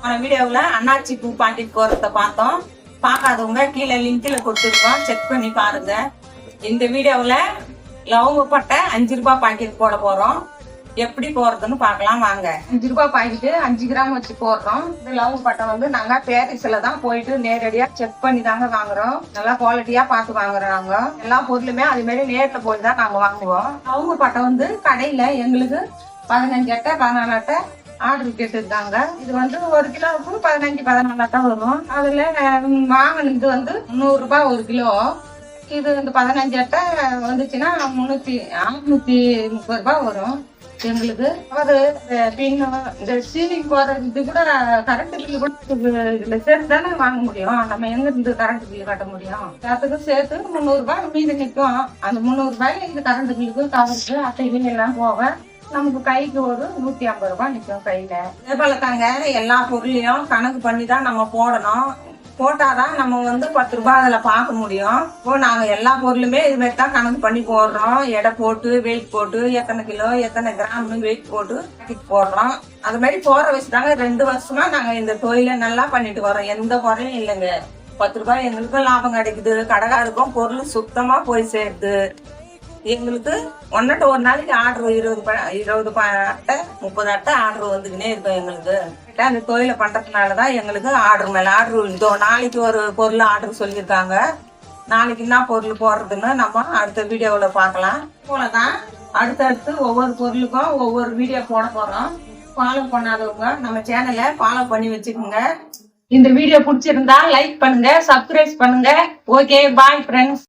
வீடியோவில் அன்னாச்சி பூ பாக்கெட் போடுறத பார்த்தோம். பார்க்காதவங்க கீழே லிங்க்ல கொடுத்துருக்கோம், செக் பண்ணி பாருங்க. இந்த வீடியோவில் லவங்கப்பட்டை 5 ரூபாய் பாக்கெட் போட போறோம். எப்படி போறதுன்னு பார்க்கலாம் வாங்க. 5 ரூபாய் பாக்கெட்டு 5 கிராம் வச்சு போடுறோம். இந்த லவங்கப்பட்டை வந்து நாங்க பேரிஸ்ல தான் போயிட்டு நேரடியா செக் பண்ணி தாங்க வாங்குறோம். நல்லா குவாலிட்டியா பார்த்து வாங்குறோம். நாங்க எல்லா பொருளுமே அது மாதிரி நேரில் போய் தான் நாங்க வாங்குவோம். லவங்கப்பட்டை வந்து கடையில எங்களுக்கு 15 அட்டை 14 அட்டை ஆர்டர் கேட்டுருக்காங்க. இது வந்து 1 கிலோவுக்கு 15-14 அட்டை வரும். அதுல வாங்கினது வந்து 100 ரூபாய் 1 கிலோ. இது இந்த 15 அட்டை வந்துச்சுன்னா 630 ரூபாய் வரும் எங்களுக்கு. ஒரு பின் இந்த சீலிங் போறது கூட கரண்ட் பில்லு கூட இதுல சேர்த்து தானே வாங்க முடியும். நம்ம எங்க இருந்து கரண்ட் பில்லு கட்ட முடியும்? எல்லாத்துக்கும் சேர்த்து 300 ரூபாய் மீது நிற்கும். அந்த 300 ரூபாயில இது கரண்ட் பில்லுக்கு கவருக்கு அட்டைகள் எல்லாம் போக நமக்கு கைக்கு ஒரு 150 ரூபாய் நிற்கும் கையில. இதே போல தாங்க எல்லா பொருளையும் கணக்கு பண்ணி தான் நம்ம போடணும். போட்டாதான் நம்ம வந்து 10 ரூபாய் அதுல பார்க்க முடியும். இப்போ நாங்க எல்லா பொருளுமே இது மாதிரி தான் கணக்கு பண்ணி போடுறோம். எடை போட்டு வெயிட் போட்டு எத்தனை கிலோ எத்தனை கிராம்னு வெயிட் போட்டு போடுறோம். அது மாதிரி போற வச்சுதாங்க 2 வருஷமா நாங்க இந்த தொழிலை நல்லா பண்ணிட்டு வரோம். எந்த குறையும் இல்லைங்க. 10 ரூபாய் எங்களுக்கும் லாபம் கிடைக்குது. கடைக்காருக்கும் பொருள் சுத்தமா போய் சேருது. எங்களுக்கு ஒன்னட்ட ஒரு நாளைக்கு ஆர்டர் 20 அட்டை 30 அட்டை ஆர்டர் வந்துக்கினே இருக்கும் எங்களுக்கு. அந்த தொழிலை பண்றதுனாலதான் எங்களுக்கு ஆர்டர் மேல ஆர்டர். இதோ நாளைக்கு ஒரு பொருள் ஆர்டர் சொல்லியிருக்காங்க. நாளைக்கு என்ன பொருள் போடுறதுன்னு நம்ம அடுத்த வீடியோல பார்க்கலாம். போலதான் அடுத்தடுத்து ஒவ்வொரு பொருளுக்கும் ஒவ்வொரு வீடியோ போட போறோம். ஃபாலோ பண்ணாதவங்க நம்ம சேனலை ஃபாலோ பண்ணி வச்சுக்கோங்க. இந்த வீடியோ பிடிச்சிருந்தா லைக் பண்ணுங்க, சப்ஸ்கிரைப் பண்ணுங்க. Okay, bye friends.